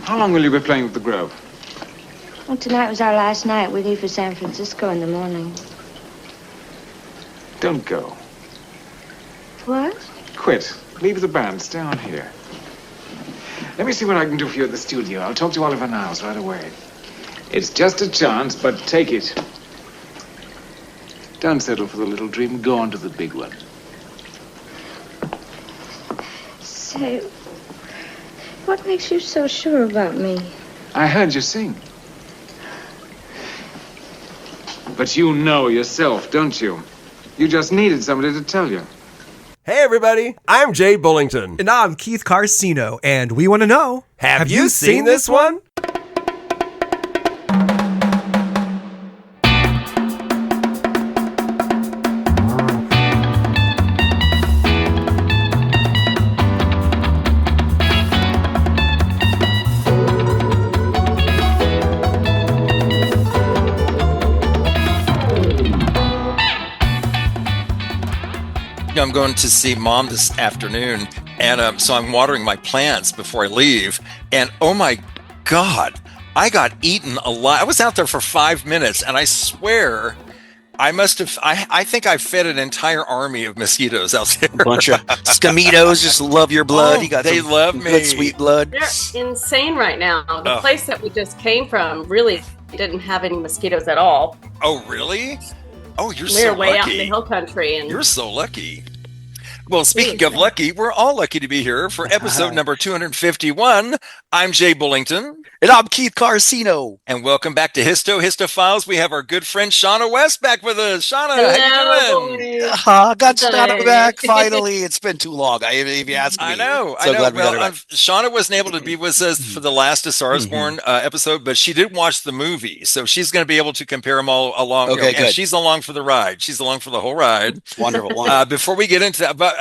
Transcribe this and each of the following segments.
How long will you be playing with the Grove? Well, tonight was our last night. We leave for San Francisco in the morning. Don't go. What? Quit. Leave the band. Stay on here. Let me see what I can do for you at the studio. I'll talk to Oliver Niles right away. It's just a chance, but take it. Don't settle for the little dream. Go on to the big one. Say, what makes you so sure about me? I heard you sing. But you know yourself, don't you? You just needed somebody to tell you. Hey everybody, I'm Jay Bullington. And I'm Keith Carcino, and we want to know, Have you seen this one? I'm going to see Mom this afternoon, and so I'm watering my plants before I leave. And oh my God, I got eaten alive. I was out there for 5 minutes, and I swear I must have. I think I fed an entire army of mosquitoes out there. A bunch of scomitos just love your blood. Oh, they love me. Good sweet blood. They're insane right now. The place that we just came from really didn't have any mosquitoes at all. Oh, really? Oh, you're We're so way lucky. out in the hill country, and You're so lucky. Well, speaking of lucky, we're all lucky to be here for episode number 251. I'm Jay Bullington. And I'm Keith Carcino. And welcome back to HYSTOphiles. We have our good friend Shawna West back with us. Shawna, how you doing? Got Shawna back finally. It's been too long. If you ask me. I know. Glad we got her back. Shawna wasn't able to be with us for the last A Star Is Born episode, but she did watch the movie, so she's going to be able to compare them all along. Okay, good. And she's along for the ride. She's along for the whole ride. Wonderful. Before we get into that, but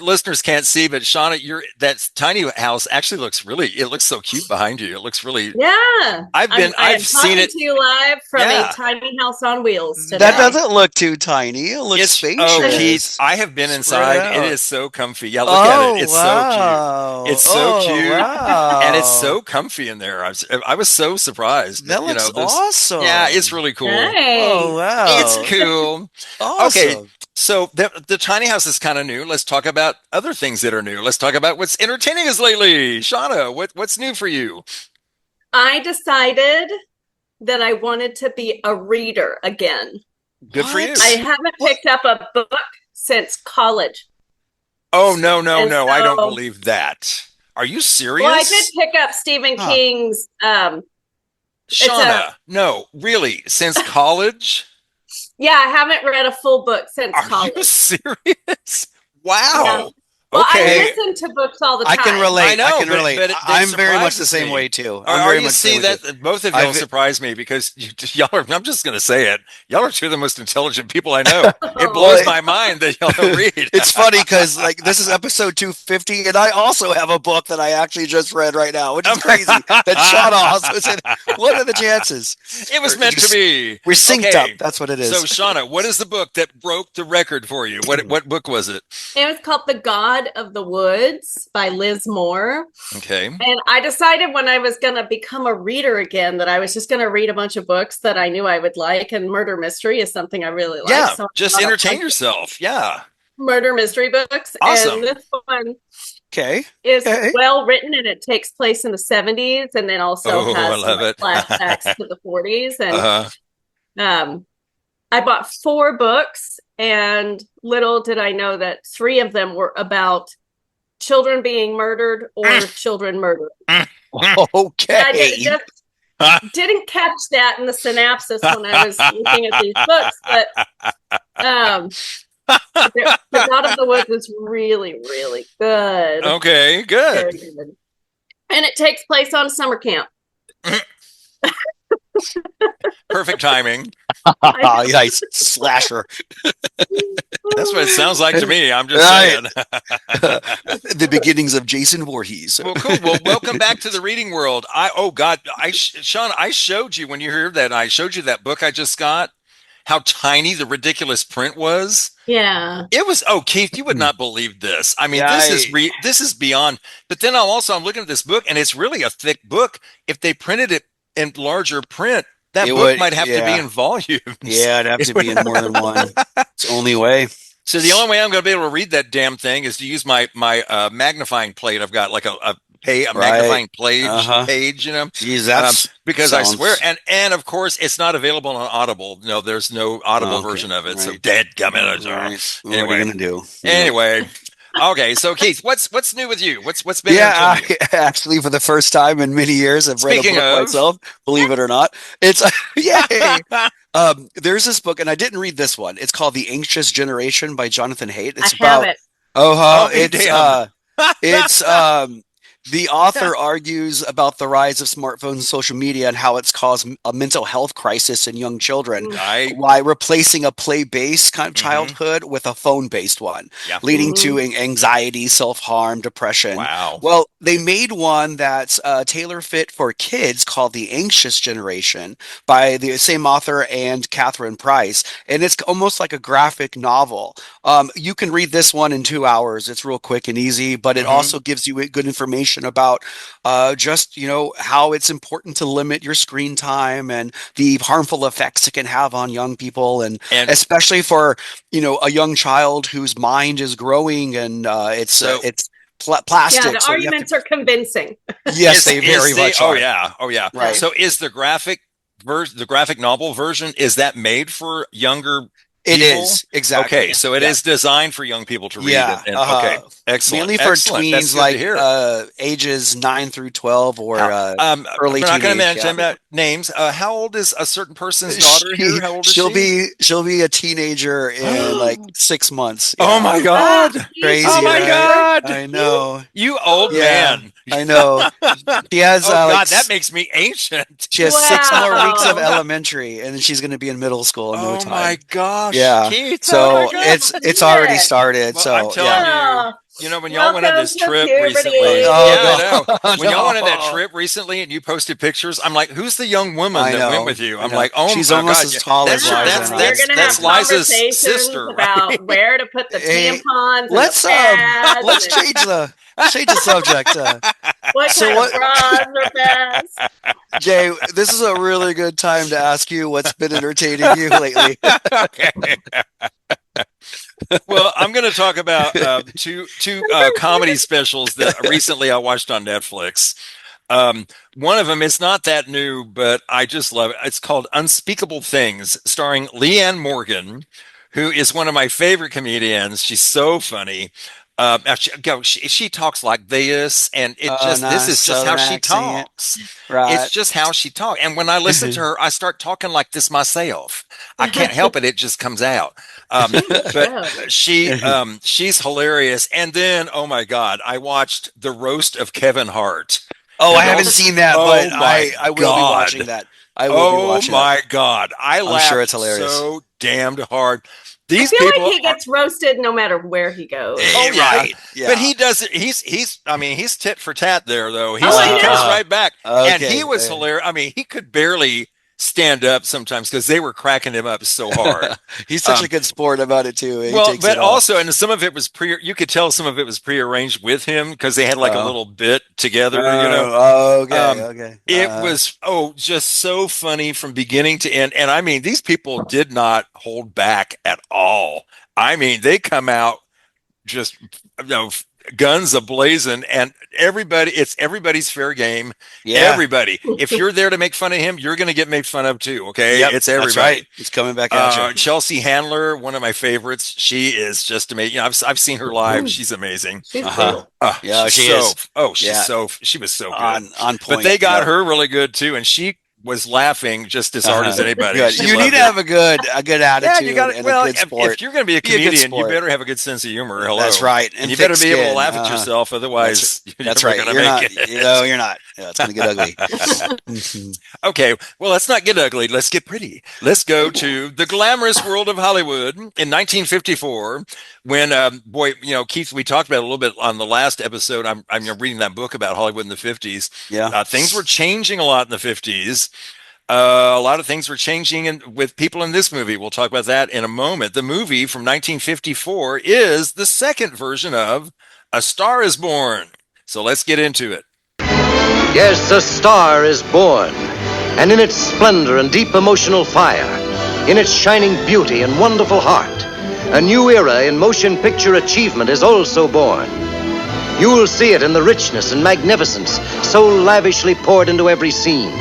listeners can't see, but Shawna, that tiny house actually looks it looks so cute behind you. It looks really. yeah. I've seen it to you live from a tiny house on wheels today. That doesn't look too tiny. It looks spacious. Oh, Keith, I have been inside. It is so comfy. Yeah, look at it. It's so cute. It's so cute, and it's so comfy in there. I was so surprised. That looks awesome. Yeah, it's really cool. Hey. Oh wow, it's cool. Awesome. Okay. So the tiny house is kind of new. Let's talk about other things that are new. Let's talk about what's entertaining us lately. Shawna, what's new for you? I decided that I wanted to be a reader again. Good for you. I haven't picked up a book since college. Oh, no. So, I don't believe that. Are you serious? Well, I did pick up Stephen King's. Shawna, no, really? Since college? Yeah, I haven't read a full book since college. Are you serious? Wow. Yeah. Well, Okay. I listen to books all the time. I can relate. I know, I can but relate. it I'm very much the surprises same me. way too. Are you see that both of y'all surprise me because y'all are, I'm just going to say it. Y'all are two of the most intelligent people I know. It blows my mind that y'all don't read. It's funny because this is episode 250, and I also have a book that I actually just read right now, which is crazy. That Shawna also said, what are the chances? It was meant to be. We're synced up. That's what it is. So Shawna, what is the book that broke the record for you? What book was it? It was called The God of the Woods by Liz Moore. Okay. And I decided when I was going to become a reader again that I was just going to read a bunch of books that I knew I would like. And murder mystery is something I really like. Yeah, so just entertain yourself. Yeah. Murder mystery books. Awesome. And this one Okay. is well written, and it takes place in the 70s, and then also has some flashbacks to the 40s. And I bought 4 books, and little did I know that 3 of them were about children being murdered or children murdered. Okay. I didn't catch that in the synopsis when I was looking at these books, but The God of the Woods is really, really good. Okay, good. Very good. And it takes place on summer camp. Perfect timing. Nice slasher. That's what it sounds like to me. I'm just saying. The beginnings of Jason Voorhees. Well, cool. Well, welcome back to the reading world. Sean, I showed you when you heard that. I showed you that book I just got. how tiny the ridiculous print was. Yeah. It was, Keith, you would not believe this. I mean, Yeah, this is beyond. But then I'm looking at this book, and it's really a thick book. If they printed it in larger print, that book might have to be in volumes. Yeah, it'd have to be in more than one. It's the only way. So the only way I'm going to be able to read that damn thing is to use my magnifying plate. I've got like a magnifying page, you know. Jeez, that's because I swear, and of course, it's not available on Audible. No, there's no Audible version of it. Right. So dead gummit. Right. Anyway, what are you gonna do? Anyway. Okay, so Keith, what's new with you? What's been? Yeah, I actually, for the first time in many years, I've read a book myself. Believe it or not, it's yay. There's this book, and I didn't read this one. It's called The Anxious Generation by Jonathan Haidt. It's the author argues about the rise of smartphones and social media and how it's caused a mental health crisis in young children by replacing a play-based kind of childhood with a phone-based one, leading to anxiety, self-harm, depression. Wow. Well, they made one that's tailor-fit for kids called The Anxious Generation by the same author and Catherine Price, and it's almost like a graphic novel. You can read this one in 2 hours. It's real quick and easy, but it also gives you good information about just, you know, how it's important to limit your screen time and the harmful effects it can have on young people, and especially for, you know, a young child whose mind is growing and it's plastic. Yeah, the arguments are convincing. Yes, they very much are. Oh yeah. Right. So is the graphic novel version, is that made for younger It people? is, exactly. Okay, so it is designed for young people to read it. And, okay, excellent. Mainly for tweens, like ages 9 through 12 or early teenage. We're not going to mention names. How old is a certain person's daughter here? How old is she? She'll be a teenager in like 6 months. Yeah. Oh my God! Crazy! Oh my God! I know. You old man. I know. She has. God, that makes me ancient. She has 6 more weeks of elementary, and then she's going to be in middle school in no time. Oh my gosh! Yeah. Keith, so it's already started. Well, so I'm telling you know, when y'all went on this trip recently, I know. When y'all went on that trip recently and you posted pictures, I'm like, who's the young woman that went with you? I'm like, oh she's my almost God, as tall as Liza. That's Liza's sister about where to put the tampons. Let's change the subject. What kind of bras are best? Jay, this is a really good time to ask you what's been entertaining you lately. Okay. Well, I'm going to talk about two comedy specials that recently I watched on Netflix. One of them is not that new, but I just love it. It's called Unspeakable Things, starring Leanne Morgan, who is one of my favorite comedians. She's so funny. She talks like this, and this is just how she talks. Right. It's just how she talks. And when I listen to her, I start talking like this myself. I can't help it. It just comes out. But she's hilarious. And then, oh my God, I watched the roast of Kevin Hart. Oh, I haven't seen that, but I will be watching that. Oh my God. I laughed sure it's hilarious. So damned hard. I feel like he gets roasted no matter where he goes. Oh, right. Yeah. But he does it. He's tit for tat there, though. He comes right back. Okay, and he was hilarious. I mean, he could barely stand up sometimes because they were cracking him up so hard. He's such a good sport about it too. But also, and some of it was you could tell some of it was prearranged with him because they had like a little bit together, you know. Okay. It was just so funny from beginning to end. And I mean, these people did not hold back at all. I mean, they come out just guns a-blazing, and it's everybody's fair game. Yeah. Everybody. If you're there to make fun of him, you're going to get made fun of too, okay? Yep, it's everybody. That's right. He's coming back at you. Chelsea Handler, one of my favorites. She is just amazing. You know, I've seen her live. She's amazing. She's cool. She is. She was so good. On point. But they got her really good too, and she was laughing just as hard as anybody. You need to have a good attitude. You got and a good sport. If you're going to be a comedian, you better have a good sense of humor. Hello, that's right. And you better be able to laugh at yourself. Otherwise, that's right. You're not. You're not. Yeah, it's going to get ugly. Okay, well, let's not get ugly. Let's get pretty. Let's go to the glamorous world of Hollywood in 1954. When Keith, we talked about it a little bit on the last episode. I'm reading that book about Hollywood in the 50s. Yeah, things were changing a lot in the 50s. A lot of things were changing with people in this movie. We'll talk about that in a moment. The movie from 1954 is the second version of A Star is Born. So let's get into it. Yes, a star is born, and in its splendor and deep emotional fire, in its shining beauty and wonderful heart, a new era in motion picture achievement is also born. You'll see it in the richness and magnificence so lavishly poured into every scene.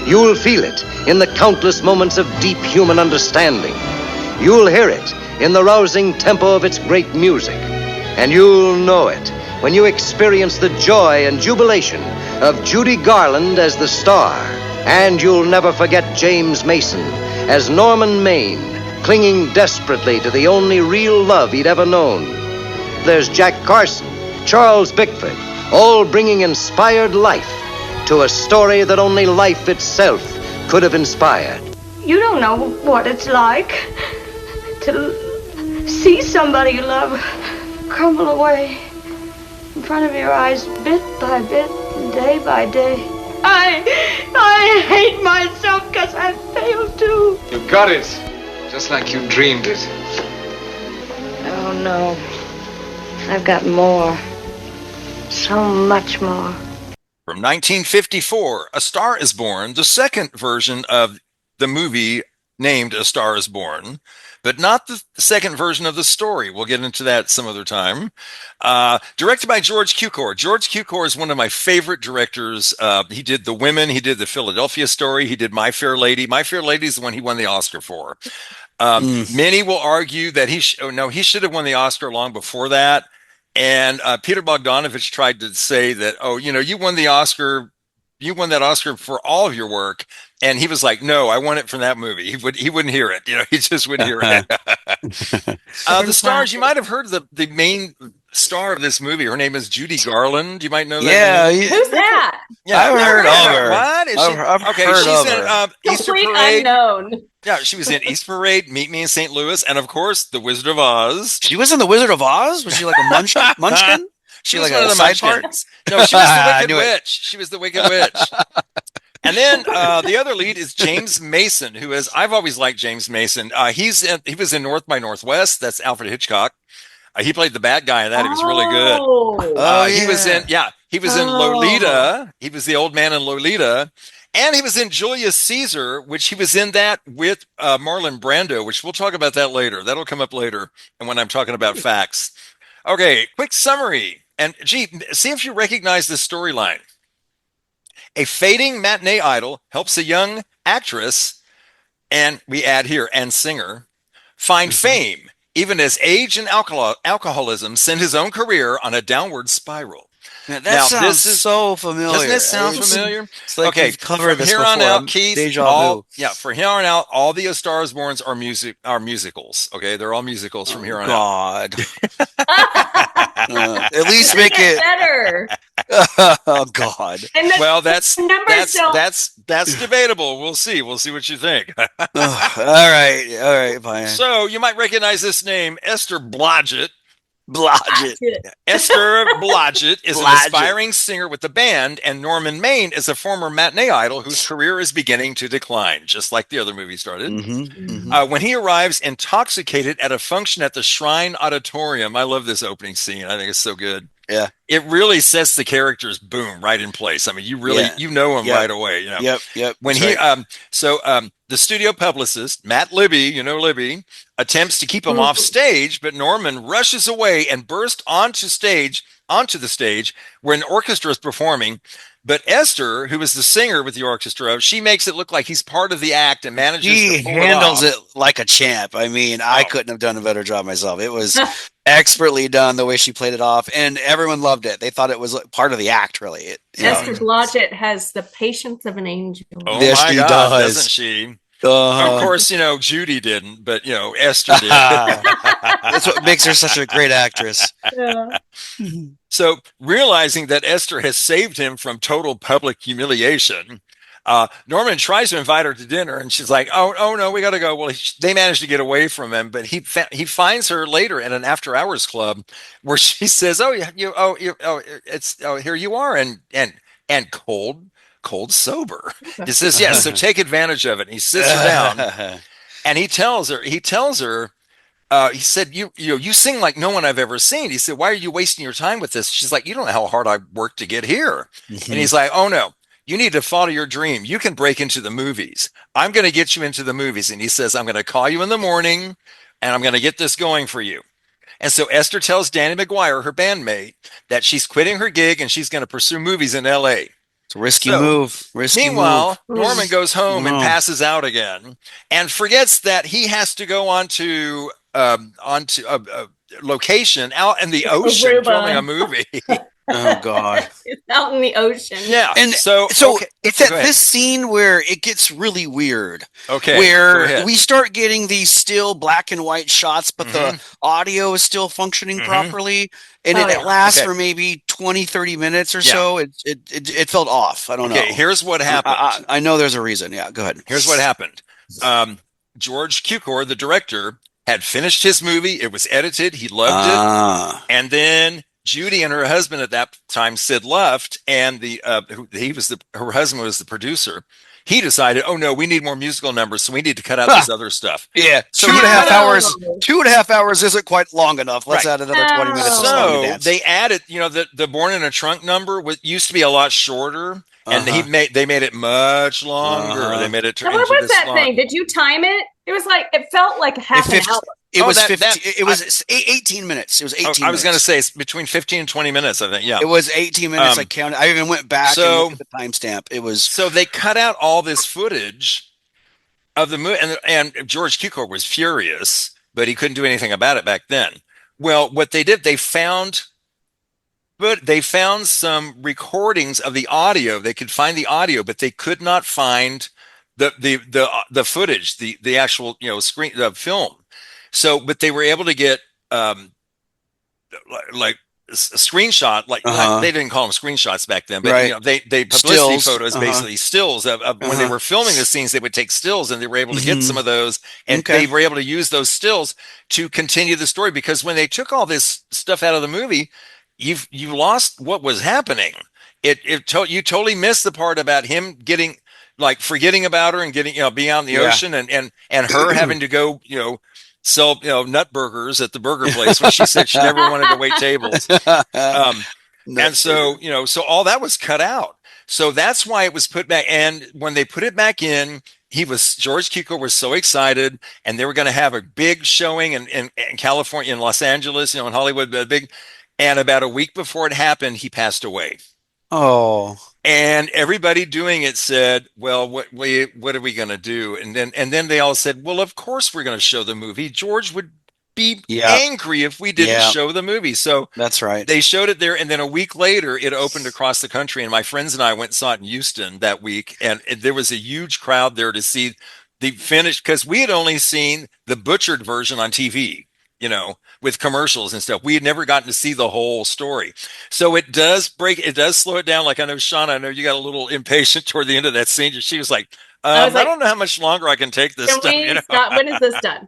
You'll feel it in the countless moments of deep human understanding. You'll hear it in the rousing tempo of its great music. And you'll know it when you experience the joy and jubilation of Judy Garland as the star. And you'll never forget James Mason as Norman Maine, clinging desperately to the only real love he'd ever known. There's Jack Carson, Charles Bickford, all bringing inspired life to a story that only life itself could have inspired. You don't know what it's like to see somebody you love crumble away in front of your eyes, bit by bit, day by day. I hate myself because I failed to. You got it, just like you dreamed it. Oh, no. I've got more. So much more. From 1954, A Star is Born, the second version of the movie named A Star is Born, but not the second version of the story. We'll get into that some other time. Directed by George Cukor. George Cukor is one of my favorite directors. He did The Women. He did The Philadelphia Story. He did My Fair Lady. My Fair Lady is the one he won the Oscar for. Many will argue that he should have won the Oscar long before that. And Peter Bogdanovich tried to say that, you won the Oscar, you won that Oscar for all of your work. And he was like, no, I won it from that movie. He wouldn't hear it. He just wouldn't hear it. The stars, you might have heard the main star of this movie. Her name is Judy Garland. You might know that name. Who's that? Yeah, I've heard of her. What? Is she? I've Okay, heard she's of in her. Easter Complete Parade. unknown. Yeah, she was in Easter Parade, Meet Me in St. Louis, and of course, The Wizard of Oz. She was in The Wizard of Oz? Was she like a munchkin? She was was like one a of the side part? munchkins. No, she was the I Wicked knew it. Witch. She was the Wicked Witch. And then the other lead is James Mason, I've always liked James Mason. He was in North by Northwest. That's Alfred Hitchcock. He played the bad guy in that. He was really good. He was in Lolita. He was the old man in Lolita. And he was in Julius Caesar, which he was in that with Marlon Brando, which we'll talk about that later. That'll come up later and when I'm talking about facts. Okay, quick summary. And see if you recognize this storyline. A fading matinee idol helps a young actress, and we add here, and singer, find fame, even as age and alcoholism send his own career on a downward spiral. That sounds so familiar. Doesn't it sound familiar? It's like okay, we've covered this here before. on out, Keith, Deja vu. for here on out, all the A Star is Borns are musicals. Okay, they're all musicals from here on out. At least make it better. Oh God. Well, that's numbers debatable. We'll see what you think. All right, fine. So you might recognize this name, Esther Blodgett. Esther Blodgett is an aspiring singer with the band, and Norman Maine is a former matinee idol whose career is beginning to decline, just like the other movie started. When he arrives intoxicated at a function at the Shrine Auditorium, I love this opening scene. I think it's so good. Yeah. It really sets the characters, boom, right in place. I mean, you really, you know him right away. Yep. When the studio publicist, Matt Libby, Libby, attempts to keep him off stage, but Norman rushes away and bursts onto the stage where an orchestra is performing. But Esther, who is the singer with the orchestra, she makes it look like he's part of the act and manages to pull handles it like a champ. I mean, I couldn't have done a better job myself. It was expertly done the way she played it off, and everyone loved it. They thought it was part of the act, really. Esther Blodgett has the patience of an angel. Oh yes, my she God, does. doesn't she? Of course, Judy didn't, but Esther did. That's what makes her such a great actress. Yeah. So, realizing that Esther has saved him from total public humiliation, Norman tries to invite her to dinner, and she's like, "Oh no, we got to go." Well, they managed to get away from him, but he finds her later at an after-hours club where she says, "Oh, here you are," and and cold sober. He says, yes, so take advantage of it. And he sits her down and he tells her, he said, you sing like no one I've ever seen. He said, why are you wasting your time with this? She's like, you don't know how hard I worked to get here. And he's like, oh no, you need to follow your dream. You can break into the movies. I'm going to get you into the movies. And he says, I'm going to call you in the morning and I'm going to get this going for you. And so Esther tells Danny McGuire, her bandmate, that she's quitting her gig and she's going to pursue movies in LA. It's a risky move. Meanwhile, Norman goes home and passes out again and forgets that he has to go onto a location out in the ocean filming a movie. Oh God! It's out in the ocean. Yeah, and so okay. It's at this scene where it gets really weird. Okay, where we start getting these still black and white shots, but the audio is still functioning properly, and it lasts for maybe 20, 30 minutes or so. It felt off. I don't know. Okay, here's what happened. I know there's a reason. Yeah, go ahead. Here's what happened. George Cukor, the director, had finished his movie. It was edited. He loved it, and then Judy and her husband at that time, Sid, left, and her husband was the producer. He decided, oh no, we need more musical numbers, so we need to cut out this other stuff. Yeah, so 2.5 hours. 2.5 hours isn't quite long enough. Let's add another 20 minutes. So they added, the Born in a Trunk number used to be a lot shorter, and they made it much longer. They made it. So what was that thing? Did you time it? It was like it felt like half an hour. It was 15. It was 18 minutes. It was 18. I was going to say it's between 15 and 20 minutes. I think. Yeah, it was 18 minutes. I counted. I even went back and looked at the timestamp. It was so they cut out all this footage of the movie, and George Cukor was furious, but he couldn't do anything about it back then. Well, what they did, they found some recordings of the audio. They could find the audio, but they could not find the footage, the actual screen, the film. So, but they were able to get like a screenshot. Like they didn't call them screenshots back then, but they publicity stills. Photos, basically stills of when they were filming the scenes. They would take stills, and they were able to get some of those, and they were able to use those stills to continue the story. Because when they took all this stuff out of the movie, you lost what was happening. You totally missed the part about him getting forgetting about her and getting being out in the ocean and her having to go sell nut burgers at the burger place when she said she never wanted to wait tables. And so so all that was cut out. So that's why it was put back. And when they put it back in, George Cukor was so excited, and they were going to have a big showing in California, in Los Angeles, in Hollywood, and about a week before it happened, he passed away. Oh. And everybody doing it said, well, what are we going to do? And then they all said, well, of course we're going to show the movie. George would be angry if we didn't show the movie. So that's right. They showed it there. And then a week later, it opened across the country. And my friends and I went and saw it in Houston that week. And there was a huge crowd there to see the finished, because we had only seen the butchered version on TV, with commercials and stuff. We had never gotten to see the whole story. So it does slow it down. Like I know, Shawna, I know you got a little impatient toward the end of that scene. She was like, I don't know how much longer I can take this stuff. When is this done?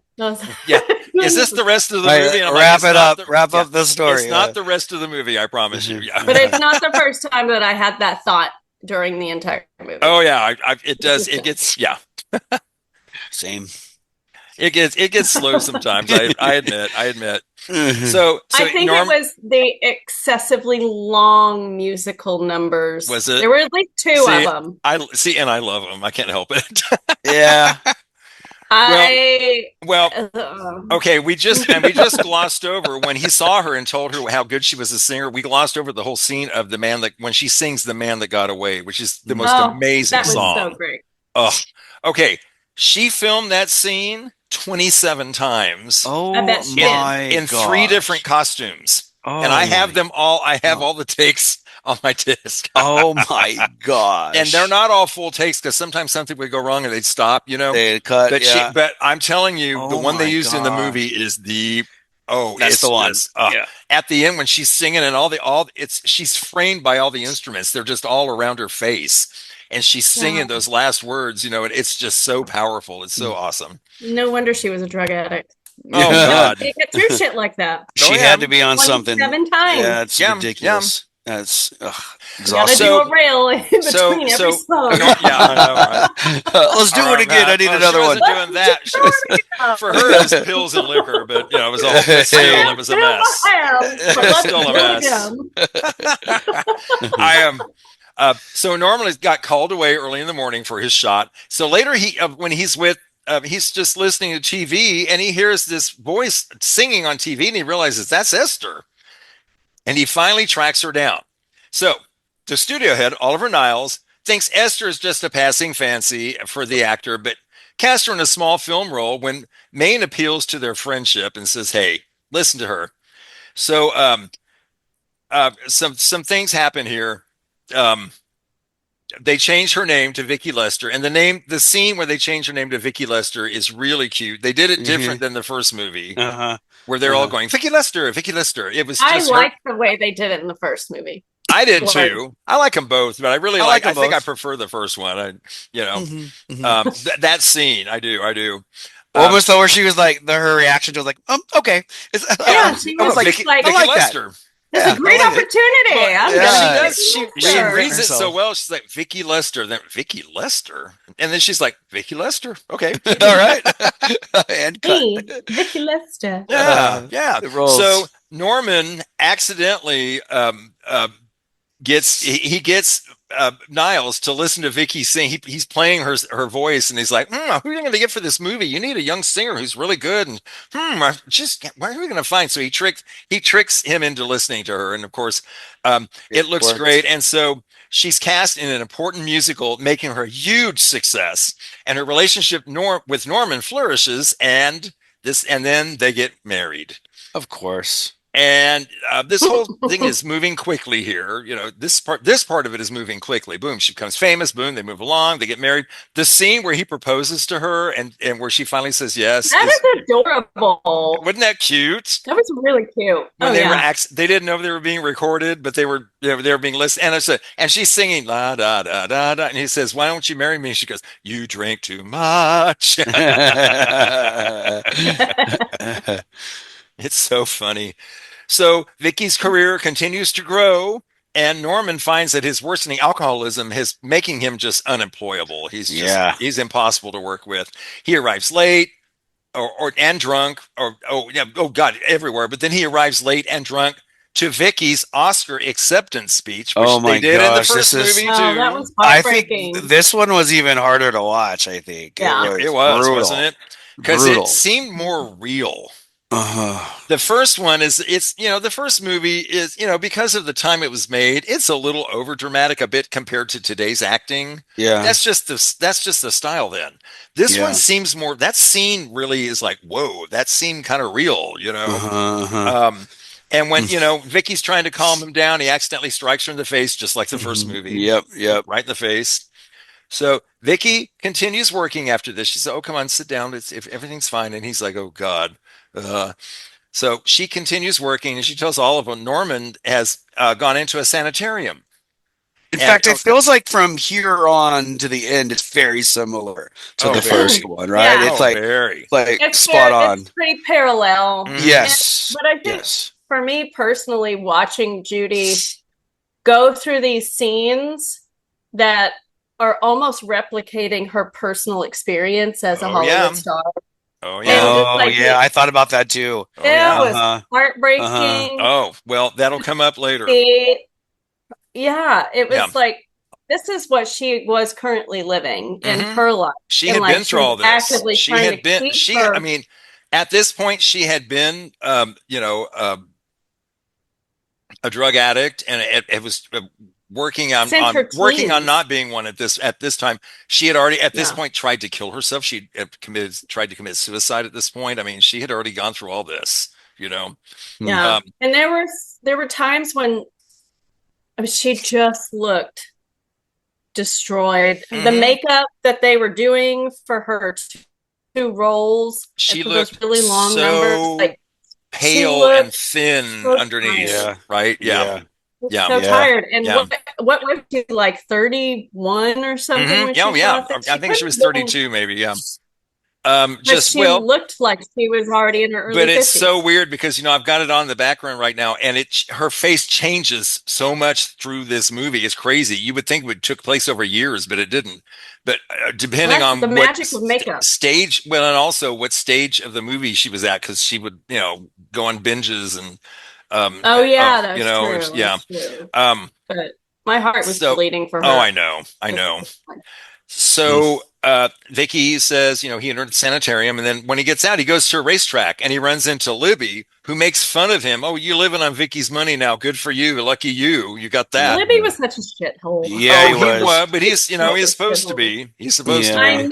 Yeah. Is this the rest of the movie? Wrap it up. Wrap up the story. It's not the rest of the movie, I promise you. Yeah. But it's not the first time that I had that thought during the entire movie. Oh yeah, it does. It gets same. It gets slow sometimes. I admit. So I think it was the excessively long musical numbers. Was it? There were at least two of them. I love them. I can't help it. Yeah. Okay. We just glossed over when he saw her and told her how good she was a singer. We glossed over the whole scene of when she sings "The Man That Got Away," which is the most amazing song. That was so great. Oh, okay. She filmed that scene 27 times. Oh, in 3 different costumes. Oh, and I have them all. I have all the takes on my disc. Oh my gosh. And they're not all full takes, because sometimes something would go wrong and they'd stop, They'd cut. But I'm telling you, the one they used in the movie is that's the one. At the end when she's singing and she's framed by all the instruments. They're just all around her face. And she's singing those last words, and it's just so powerful. It's so awesome. No wonder she was a drug addict. Oh God! They get through shit like that. She had to be on something 7 times. Yeah, it's ridiculous. That's Gotta exhausting. do a rail in between every song. Yeah, I know, right? Let's do it again. I need another she one. wasn't doing that. For her, it was pills and liquor, but it was all. But still, it was a mess. It's still a mess. I am. So Norman got called away early in the morning for his shot. So later, when he's with. He's just listening to TV and he hears this voice singing on TV and he realizes that's Esther. And he finally tracks her down. So the studio head, Oliver Niles, thinks Esther is just a passing fancy for the actor, but cast her in a small film role when Maine appeals to their friendship and says, hey, listen to her. So some things happen here. They change her name to Vicky Lester, and the scene where they change her name to Vicky Lester is really cute. They did it different than the first movie, where they're all going Vicky Lester, Vicky Lester. It was. I like the way they did it in the first movie. I did too. I like them both, but I really like. I think I prefer the first one. That scene, I do. What was the where she was like her reaction to like okay, she was like Vicky Lester. That. It's a great opportunity. She reads it so well. She's like Vicky Lester, then Vicky Lester, and then she's like Vicky Lester. Okay, all right, and cut. Vicky Lester. Yeah. So Norman accidentally gets Niles to listen to Vicky sing. He's playing her voice, and he's like, "Who are you going to get for this movie? You need a young singer who's really good." And where are we going to find? So he tricks him into listening to her, and of course, it looks great. And so she's cast in an important musical, making her a huge success, and her relationship with Norman flourishes, and then they get married. Of course. And this whole thing is moving quickly here. This part of it is moving quickly. Boom, she becomes famous. Boom, they move along. They get married. The scene where he proposes to her and where she finally says yes. That is adorable. Wasn't that cute? That was really cute. When they didn't know they were being recorded, but they were being listened. And she's singing la da da da da. And he says, "Why don't you marry me?" And she goes, "You drink too much." It's so funny. So Vicky's career continues to grow, and Norman finds that his worsening alcoholism is making him just unemployable. He's impossible to work with. He arrives late and drunk everywhere. But then he arrives late and drunk to Vicky's Oscar acceptance speech, which they did in the first movie too. That was heartbreaking. I think this one was even harder to watch. I think it was, wasn't it? Because it seemed more real. The first one the first movie is, because of the time it was made, it's a little over dramatic a bit compared to today's acting. Yeah. That's just the style then. This one seems more, that scene really is like, whoa, that seemed kind of real, and when, Vicky's trying to calm him down, he accidentally strikes her in the face, just like the first movie. Yep. Right in the face. So Vicky continues working after this. She said, "Oh, come on, sit down. If everything's fine." And he's like, "Oh God." So she continues working, and she tells Oliver Norman has gone into a sanitarium. In fact, it feels like from here on to the end, it's very similar to the first one, right? Yeah. It's like spot on. It's pretty parallel. Yes. But I think for me personally, watching Judy go through these scenes that are almost replicating her personal experience as a Hollywood star. Oh yeah! I thought about that too. It was heartbreaking. Oh well, that'll come up later. It was like, this is what she was currently living in her life. She had been through all this. Actively trying to keep her. I mean, at this point, she had been, a drug addict, and it was. Working on not being one at this time. She had already at this point tried to kill herself. She had tried to commit suicide at this point. I mean, she had already gone through all this, Yeah. And there were times when she just looked destroyed. The makeup that they were doing for her two roles, she for looked those really long so numbers, like pale and thin underneath. Tired. Right? Yeah. Tired. And what was she, like 31 or something? When she shot that? I think she was 32, maybe. Yeah. Just she looked like she was already in her early 50s. But it's so weird because I've got it on the background right now, and her face changes so much through this movie. It's crazy. You would think it took place over years, but it didn't. But depending on the magic of makeup stage, well, and also what stage of the movie she was at, because she would go on binges and that's true. yeah. That's true. But my heart was bleeding for her. Oh, I know. So Vicky says, he entered the sanitarium, and then when he gets out, he goes to a racetrack, and he runs into Libby, who makes fun of him. Oh, you living on Vicky's money now? Good for you. Lucky you. You got that. Libby was such a shithole. Yeah, he was. But he's supposed to be. He's supposed to be. I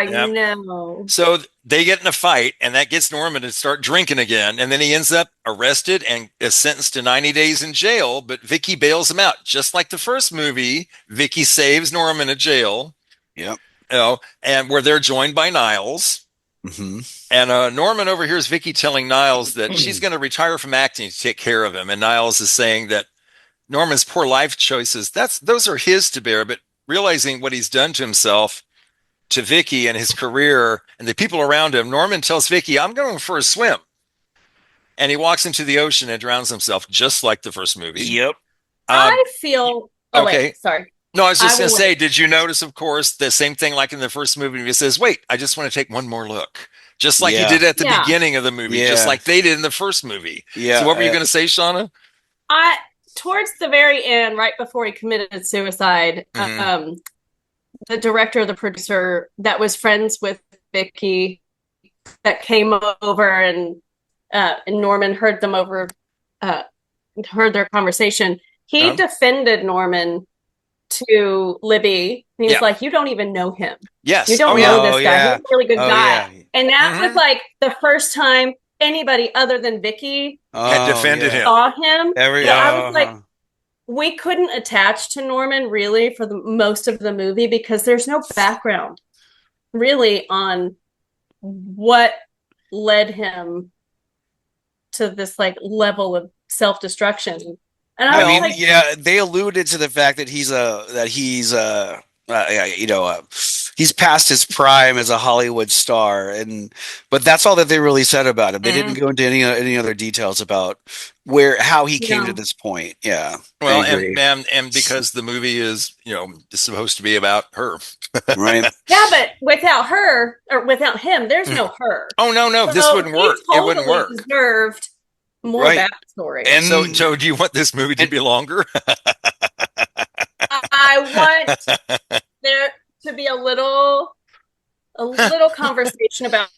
know. So they get in a fight, and that gets Norman to start drinking again, and then he ends up arrested and is sentenced to 90 days in jail. But Vicky bails him out, just like the first movie. Vicky saves Norman in jail. Yep. And where they're joined by Niles. Mm-hmm. And Norman overhears Vicky telling Niles that she's going to retire from acting to take care of him. And Niles is saying that Norman's poor life choices, those are his to bear. But realizing what he's done to himself, to Vicky and his career and the people around him, Norman tells Vicky, I'm going for a swim. And he walks into the ocean and drowns himself, just like the first movie. Yep. I feel... okay. Wait, sorry. No, I was just going to say, did you notice, of course, the same thing like in the first movie? He says, wait, I just want to take one more look. Just like he did at the beginning of the movie, just like they did in the first movie. Yeah. So what were you going to say, Shawna? Towards the very end, right before he committed suicide, the director, the producer that was friends with Vicky, that came over and Norman heard them over, heard their conversation. He defended Norman to Libby. He was like, you don't even know him. Yes. You don't know this guy. He's a really good guy. Yeah. And that was like the first time anybody other than Vicky had defended him. Saw him. I was like, we couldn't attach to Norman really for the most of the movie because there's no background really on what led him to this like level of self-destruction. And I mean, like, they alluded to the fact that he's past his prime as a Hollywood star, but that's all that they really said about him. They didn't go into any other details about how he came to this point. Yeah. Well, and because the movie is supposed to be about her, right? Yeah, but without her or without him, there's no her. Oh no, so this wouldn't work. Totally it wouldn't work. Deserved more backstory. And so, do you want this movie to be longer? I want there to be a little conversation about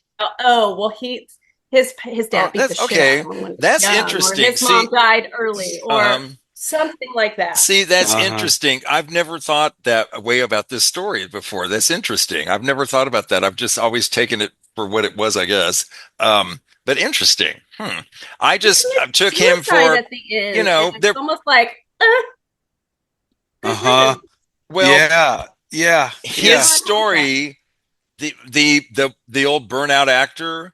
his dad beat the shit out of him. That's interesting. Or his mom died early, or something like that. See, that's interesting. I've never thought that way about this story before. That's interesting. I've never thought about that. I've just always taken it for what it was, I guess. But interesting. I took him for at the end. They're almost like. Well, his story, the old burnout actor,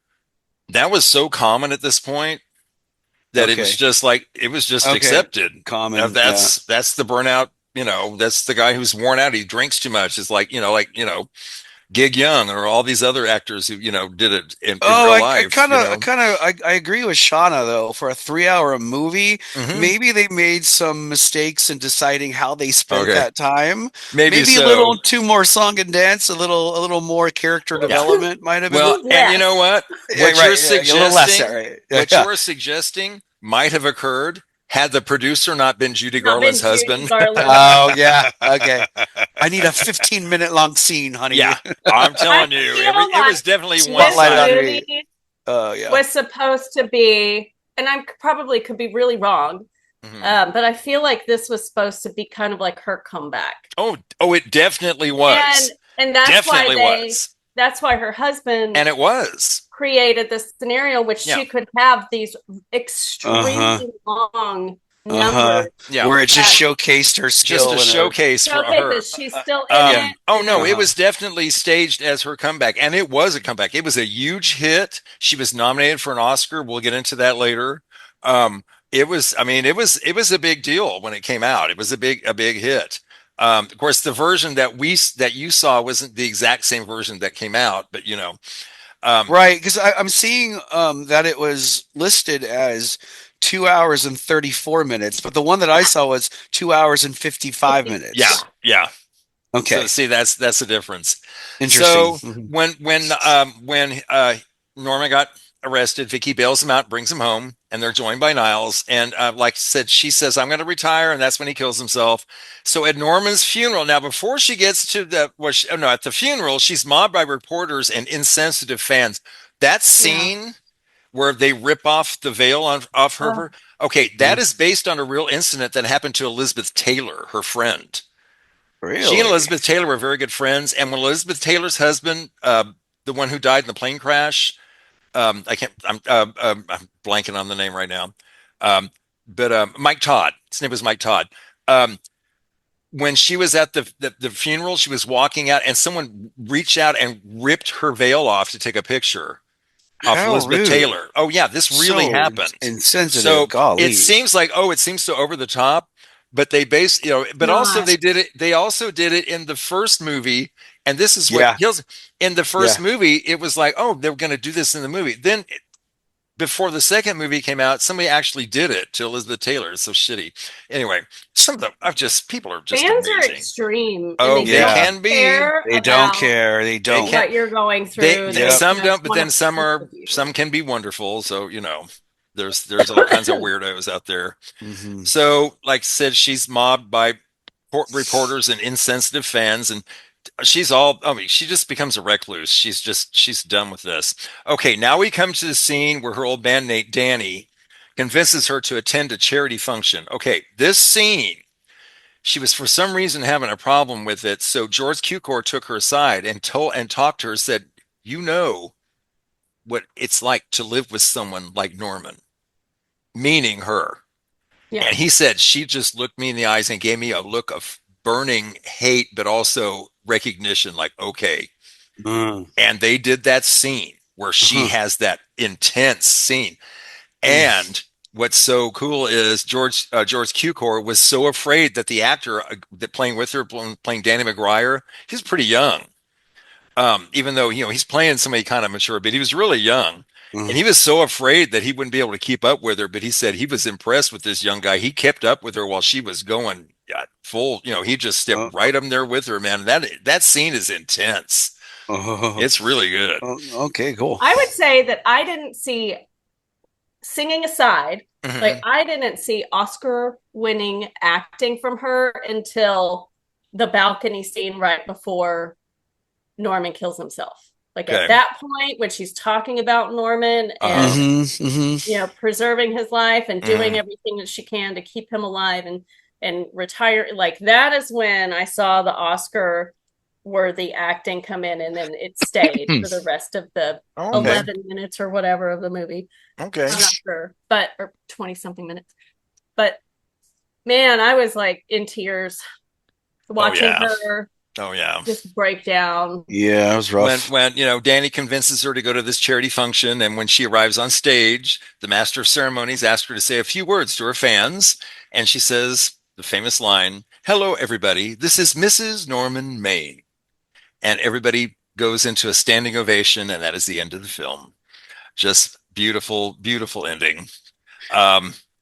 that was so common at this point that it was just accepted. Common. That's the burnout. That's the guy who's worn out. He drinks too much. It's like Gig Young or all these other actors who did it in real life. I agree with Shawna though. For a 3-hour movie, maybe they made some mistakes in deciding how they spent that time. Maybe a little too more song and dance, a little more character development might have been. Well, and you know what? What you're suggesting might have occurred had the producer not been Judy Garland's husband. Oh, yeah. Okay. I need a 15-minute long scene, honey. Yeah, I'm telling you. It was definitely one movie was supposed to be, and I probably could be really wrong, but I feel like this was supposed to be kind of like her comeback. Oh, it definitely was. And that's that's why her husband created this scenario which she could have these extremely long numbers where it just showcased her skill. Just a showcase for her. She's still in it. Oh no, it was definitely staged as her comeback, and it was a comeback. It was a huge hit. She was nominated for an Oscar. We'll get into that later. It was a big deal when it came out. It was a big hit. Of course, the version that you saw wasn't the exact same version that came out, but right, because I'm seeing that it was listed as 2 hours and 34 minutes, but the one that I saw was 2 hours and 55 minutes. Yeah. Okay. So see, that's the difference. Interesting. So when Norman got arrested, Vicky bails him out, brings him home, and they're joined by Niles. And like I said, she says, "I'm going to retire," and that's when he kills himself. So at Norman's funeral, now before she gets to at the funeral, she's mobbed by reporters and insensitive fans. That scene where they rip off the veil off her. Okay, that is based on a real incident that happened to Elizabeth Taylor, her friend. Really? She and Elizabeth Taylor were very good friends. And when Elizabeth Taylor's husband, the one who died in the plane crash, I'm blanking on the name right now. But Mike Todd, his name was Mike Todd. When she was at the funeral, she was walking out and someone reached out and ripped her veil off to take a picture of Elizabeth Taylor. Oh yeah, this really happened. Insensitive. So golly. it seems so over the top, but they also they did it. They also did it in the first movie, and this is what kills. In the first movie, it was like, oh, they were going to do this in the movie. Then, before the second movie came out, somebody actually did it to Elizabeth Taylor. It's so shitty. Anyway, some of them people are just fans amazing. are extreme. Oh, they can be. They don't care. They don't. What you're going through. Some don't, but then some can be wonderful. So there's all kinds of weirdos out there. Mm-hmm. So, like I said, she's mobbed by reporters and insensitive fans, and she just becomes a recluse. She's done with this. Okay, now we come to the scene where her old bandmate Danny convinces her to attend a charity function. Okay, this scene, she was for some reason having a problem with it, so George Cukor took her aside and talked to her, said, "You know what it's like to live with someone like Norman," meaning her. Yeah. And he said, she just looked me in the eyes and gave me a look of burning hate, but also recognition, like, okay. And they did that scene where she has that intense scene. And what's so cool is George Cukor was so afraid that the actor that playing with her, playing Danny McGuire, he's pretty young. Even though, he's playing somebody kind of mature, but he was really young. And he was so afraid that he wouldn't be able to keep up with her. But he said he was impressed with this young guy. He kept up with her while she was going full. He just stepped right up there with her, man. That scene is intense. It's really good. Okay, cool. I would say that I didn't see, singing aside, I didn't see Oscar-winning acting from her until the balcony scene right before Norman kills himself. At that point, when she's talking about Norman and preserving his life and doing everything that she can to keep him alive and retire, that is when I saw the Oscar-worthy acting come in, and then it stayed for the rest of the 11 minutes or whatever of the movie. Okay, I'm not sure, or 20-something minutes. But man, I was in tears watching her. Oh yeah, just break down. Yeah, it was rough. When Danny convinces her to go to this charity function, and when she arrives on stage, the master of ceremonies asks her to say a few words to her fans, and she says the famous line, "Hello, everybody. This is Mrs. Norman Maine," and everybody goes into a standing ovation, and that is the end of the film. Just beautiful, beautiful ending.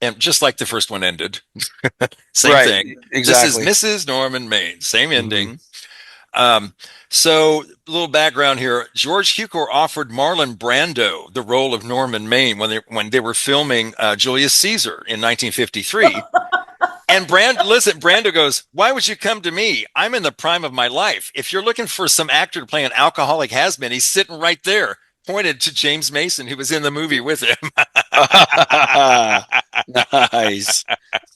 And just like the first one ended, same thing. Exactly. This is Mrs. Norman Maine. Same ending. So a little background here. George Cukor offered Marlon Brando the role of Norman Maine when they were filming Julius Caesar in 1953. And Brando goes, "Why would you come to me? I'm in the prime of my life. If you're looking for some actor to play an alcoholic has-been, he's sitting right there." Pointed to James Mason, who was in the movie with him. Nice.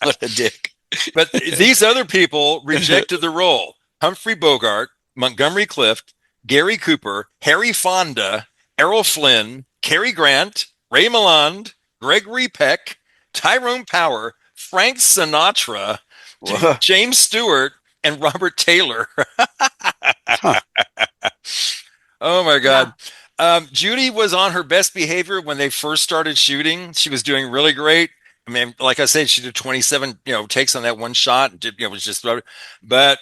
What a dick. But these other people rejected the role. Humphrey Bogart, Montgomery Clift, Gary Cooper, Harry Fonda, Errol Flynn, Cary Grant, Ray Milland, Gregory Peck, Tyrone Power, Frank Sinatra, James Stewart, and Robert Taylor. Oh my God. Judy was on her best behavior when they first started shooting. She was doing really great. I mean, like I said, she did 27, takes on that one shot. Was just, but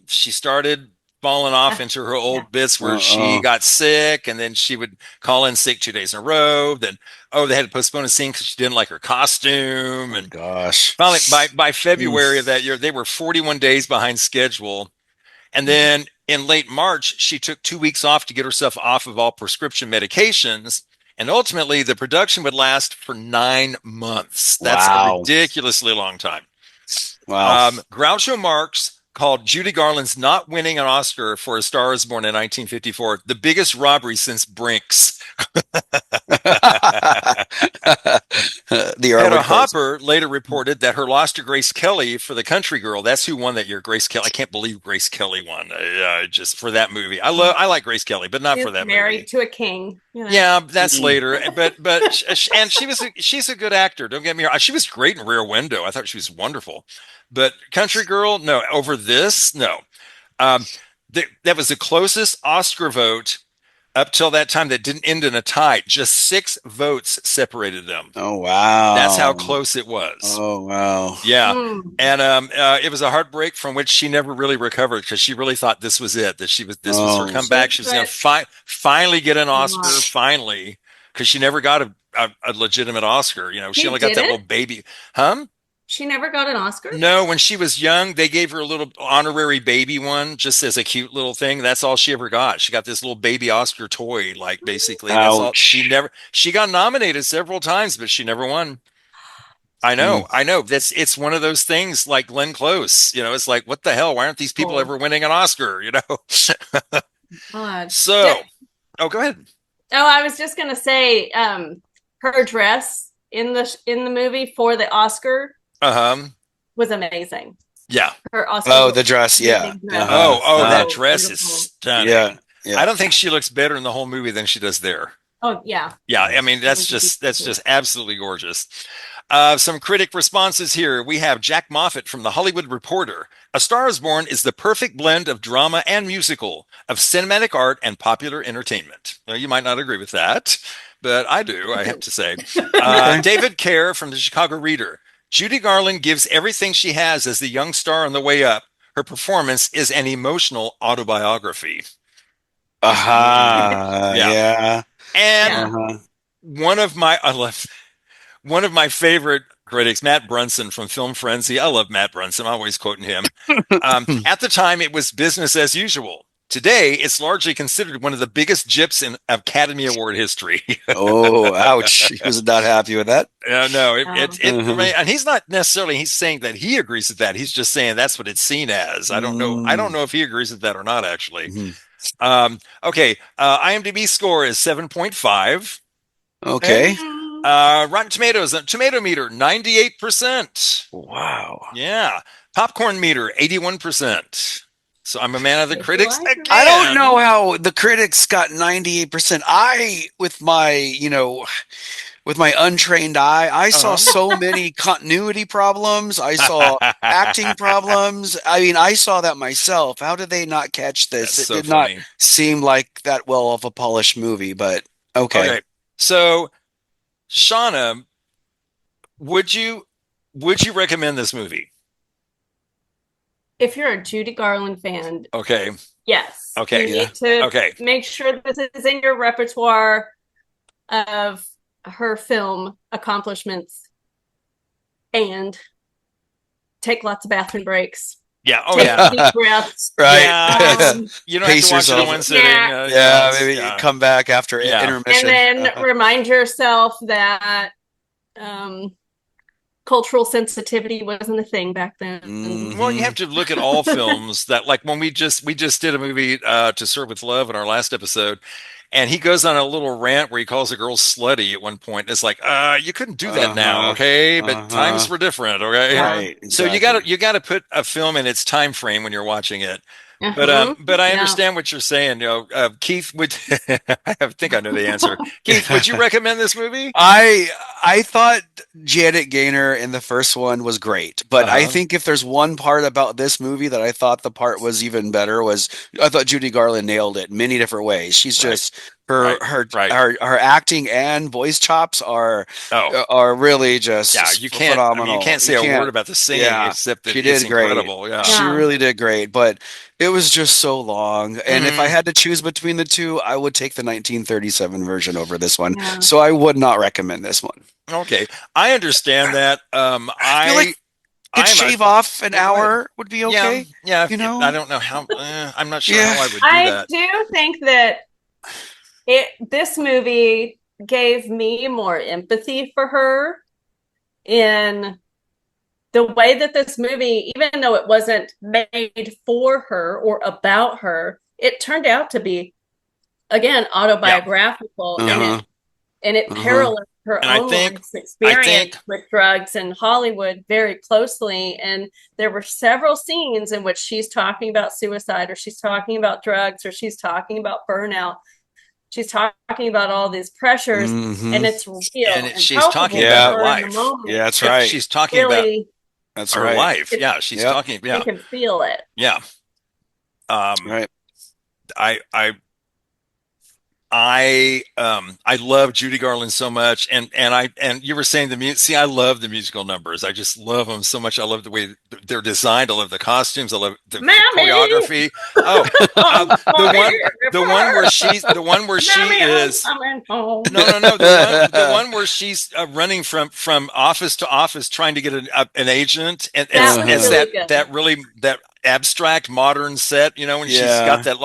She started falling off into her old bits where she got sick, and then she would call in sick 2 days in a row. Then, they had to postpone a scene because she didn't like her costume. And gosh, finally, by February of that year, they were 41 days behind schedule. And then in late March, she took 2 weeks off to get herself off of all prescription medications. And ultimately, the production would last for 9 months. That's a ridiculously long time. Wow. Groucho Marx called Judy Garland's not winning an Oscar for A Star is Born in 1954 the biggest robbery since Brinks. Hedda Hopper later reported that her loss to Grace Kelly for The Country Girl. That's who won that year. Grace Kelly. I can't believe Grace Kelly won just for that movie. I like Grace Kelly, but not for that movie. Married to a king. You know? Yeah, that's later. But and she's a good actor. Don't get me wrong. She was great in Rear Window. I thought she was wonderful. But Country Girl, no. Over this, no. That was the closest Oscar vote up till that time that didn't end in a tie. Just 6 votes separated them. Oh, wow. That's how close it was. Oh, wow. Yeah. And it was a heartbreak from which she never really recovered because she really thought this was it, that this was her comeback. She was going to finally get an Oscar, finally, because she never got a legitimate Oscar. You know, she only got that little baby. She never got an Oscar? No, when she was young, they gave her a little honorary baby one just as a cute little thing. That's all she ever got. She got this little baby Oscar toy, like basically. That's all. She got nominated several times, but she never won. I know. It's one of those things like Glenn Close. You know, it's like, what the hell? Why aren't these people ever winning an Oscar? You know? So, go ahead. Oh, I was just gonna say, her dress in the movie for the Oscar was amazing. Yeah. Her Oscar. Oh, the dress. Yeah. That dress is stunning. Yeah. I don't think she looks better in the whole movie than she does there. Oh, yeah. Yeah. I mean, that's just absolutely gorgeous. Some critic responses here. We have Jack Moffat from The Hollywood Reporter. A Star is Born is the perfect blend of drama and musical, of cinematic art and popular entertainment. Well, you might not agree with that, but I do, I have to say. David Kerr from the Chicago Reader. Judy Garland gives everything she has as the young star on the way up. Her performance is an emotional autobiography. Yeah. And one of my favorite critics, Matt Brunson from Film Frenzy. I love Matt Brunson. I'm always quoting him. At the time, it was business as usual. Today, it's largely considered one of the biggest gyps in Academy Award history. Oh, ouch. He was not happy with that. No, and he's not necessarily, he's saying that he agrees with that. He's just saying that's what it's seen as. I don't know if he agrees with that or not, actually. IMDb score is 7.5. Okay. Rotten Tomatoes, tomato meter, 98%. Wow. Yeah. Popcorn meter, 81%. So I'm a man of the critics again. I don't know how the critics got 98%. With my untrained eye, I saw so many continuity problems. I saw acting problems. I mean, I saw that myself. How did they not catch this? That's it did not seem like that well of a polished movie, but okay. So, Shawna, would you recommend this movie? If you're a Judy Garland fan, yes. Okay. You need to make sure this is in your repertoire of her film accomplishments and take lots of bathroom breaks. Yeah. Take deep breaths. Right. Yeah. You don't have to watch it in one sitting. Maybe come back after intermission. And then remind yourself that cultural sensitivity wasn't a thing back then. Well, you have to look at all films that, like when we just did a movie, To Serve with Love, in our last episode, and he goes on a little rant where he calls a girl slutty at one point. It's like, you couldn't do that now, okay? But times were different, okay? Right. Exactly. So you got to put a film in its time frame when you're watching it. But I understand what you're saying. Keith, I think I know the answer. Keith, would you recommend this movie? I thought Janet Gaynor in the first one was great, but I think if there's one part about this movie that I thought the part was even better I thought Judy Garland nailed it in many different ways. She's just Her acting and voice chops are really just phenomenal. You can't say a word about the singing except that it's incredible. Yeah. She really did great, but it was just so long. And if I had to choose between the two, I would take the 1937 version over this one. Yeah. So I would not recommend this one. Okay, I understand that. I feel like shave off an hour would be okay. Yeah. I don't know how. I'm not sure how I would do that. I do think that this movie gave me more empathy for her in the way that this movie, even though it wasn't made for her or about her, it turned out to be, again, autobiographical, and it paralleled her own life's experience with drugs in Hollywood very closely. And there were several scenes in which she's talking about suicide, or she's talking about drugs, or she's talking about burnout. She's talking about all these pressures, and it's real. And she's talking about her life. Yeah, that's right. She's talking really, about her life. Yeah, she's talking. Yeah, you can feel it. Yeah. Right. I love Judy Garland so much, and you were saying the music. See, I love the musical numbers. I just love them so much. I love the way they're designed. I love the costumes. I love the choreography. The one where she is. No. The one where she's running from office to office trying to get an agent, and it's that really abstract modern set. When she's got that.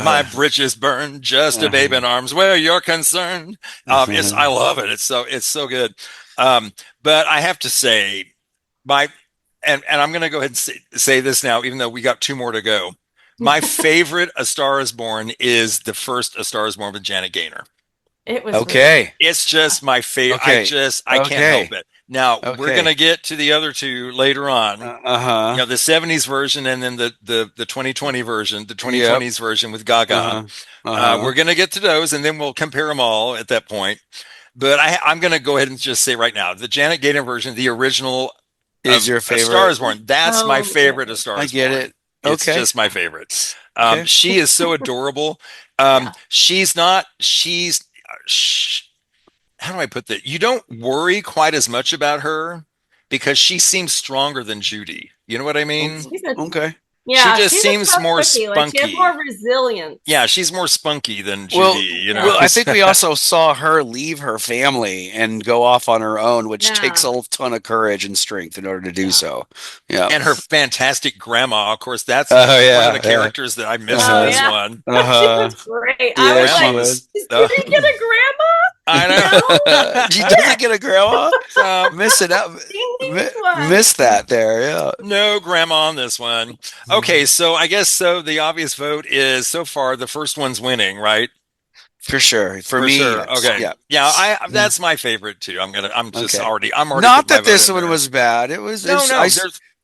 My bridges burn, just a babe in arms where you're concerned. I love it. It's so good. But I have to say, and I'm going to go ahead and say this now, even though we got two more to go. My favorite A Star Is Born is the first A Star Is Born with Janet Gaynor. It was It's just my favorite. I can't help it. Now we're going to get to the other two later on. The 70s version and then the 2020 version, the 2020s version with Gaga. We're going to get to those, and then we'll compare them all at that point. But I'm going to go ahead and just say right now, the Janet Gaynor version, the original, is your favorite. A Star Is Born. That's my favorite. A Star Is Born. I get it. It's just my favorite. She is so adorable. She's how do I put that? You don't worry quite as much about her because she seems stronger than Judy. You know what I mean? Okay. Yeah, she just seems more spunky. She has more resilience. Yeah, she's more spunky than Judy. Well, I think we also saw her leave her family and go off on her own, which takes a ton of courage and strength in order to do so. Yeah, and her fantastic grandma. Of course, that's one of the characters that I miss in this one. She was great. I was like, did he get a grandma? I know. She doesn't get a grandma. Miss it out. Miss that there. Yeah. No grandma on this one. Okay, so I guess the obvious vote is so far the first one's winning, right? For sure. For me. Sure. Okay. Yeah. That's my favorite too. I'm already. Not that this one was bad. It was.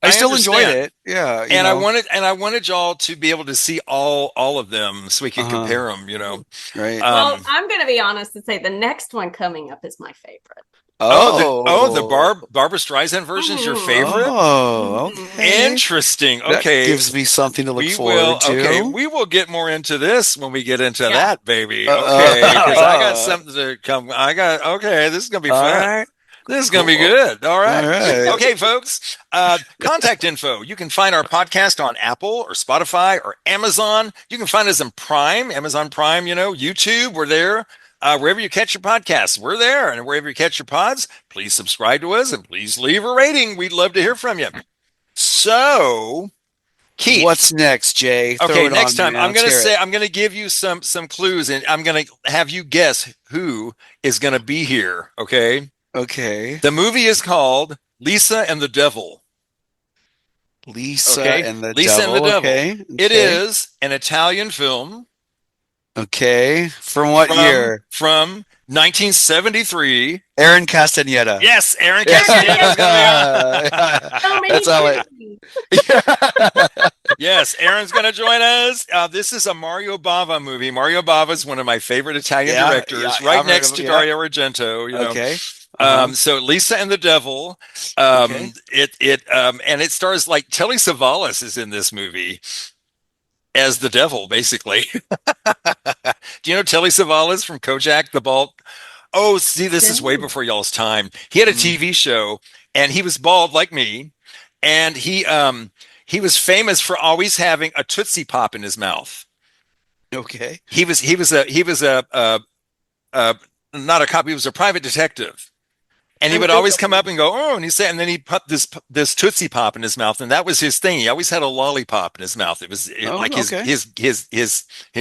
I still enjoyed it. Yeah. And I wanted y'all to be able to see all of them so we could compare them, Right. Well, I'm going to be honest and say the next one coming up is my favorite. The Barbara Streisand version is your favorite? Oh, okay. Interesting. Okay. That gives me something to look forward to. Okay, we will get more into this when we get into that, baby. Okay, because I got something to come. This is going to be fun. Right. This is going to be good. All right. Okay, folks. Contact info. You can find our podcast on Apple or Spotify or Amazon. You can find us on Prime, Amazon Prime, YouTube. We're there. Wherever you catch your podcasts, we're there. And wherever you catch your pods, please subscribe to us and please leave a rating. We'd love to hear from you. So, Keith. What's next, Jay? Okay, next time I'm going to give you some clues, and I'm going to have you guess who is going to be here. Okay. Okay. The movie is called Lisa and the Devil. Lisa and the Devil. Okay. It is an Italian film. Okay. From what year? From 1973. Aaron Castaneda. Yes, Aaron Castaneda. That's all it. Yes, Aaron's going to join us. This is a Mario Bava movie. Mario Bava is one of my favorite Italian directors, right next to Dario Argento. Okay. So Lisa and the Devil, and it stars Telly Savalas is in this movie. as the devil, basically. Do you know Telly Savalas from Kojak, the bald? Oh, see, this is way before y'all's time. He had a TV show, and he was bald like me, and he was famous for always having a Tootsie Pop in his mouth. Okay. He was not a cop. He was a private detective. And he would always come up and go, oh, and and then he put this Tootsie Pop in his mouth, and that was his thing. He always had a lollipop in his mouth. It was his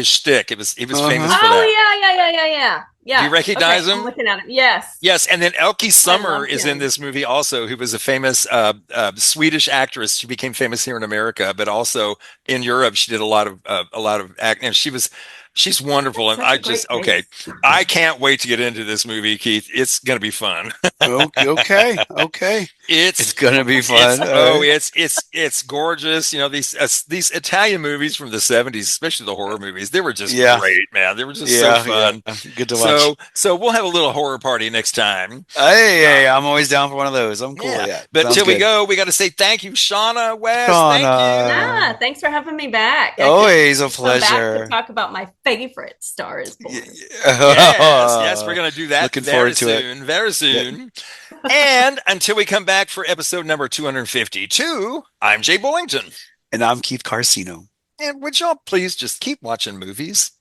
shtick. He was famous for that. Yeah. Do you recognize him? I'm looking at him. Yes. Yes, and then Elke Summer is in this movie also, who was a famous Swedish actress. She became famous here in America, but also in Europe. She did a lot of acting, and she's wonderful. And I can't wait to get into this movie, Keith. It's going to be fun. Okay. It's going to be fun. It's gorgeous. You know, these Italian movies from the 70s, especially the horror movies, they were just great, man. They were just so fun. Yeah. Good to watch. So we'll have a little horror party next time. Hey, I'm always down for one of those. I'm cool. Yeah. But until we go, we got to say thank you, Shawna West. Thank you. Thanks for having me back. Always a pleasure. Back to talk about my favorite Star is Born. Yes, we're going to do that. Looking forward to it very soon. And until we come back for episode number 252, I'm Jay Bullington. And I'm Keith Carcino. And would y'all please just keep watching movies?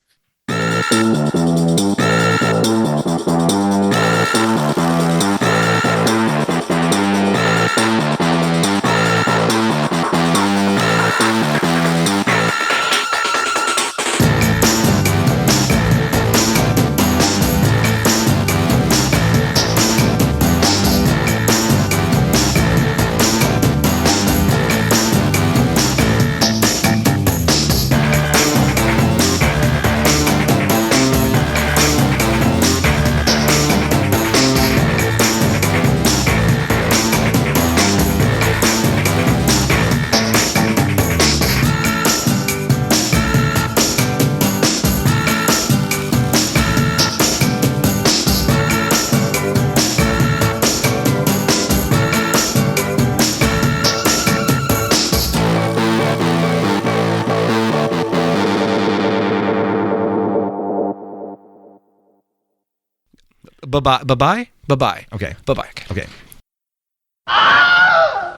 Bye-bye. Okay. Bye-bye. Okay.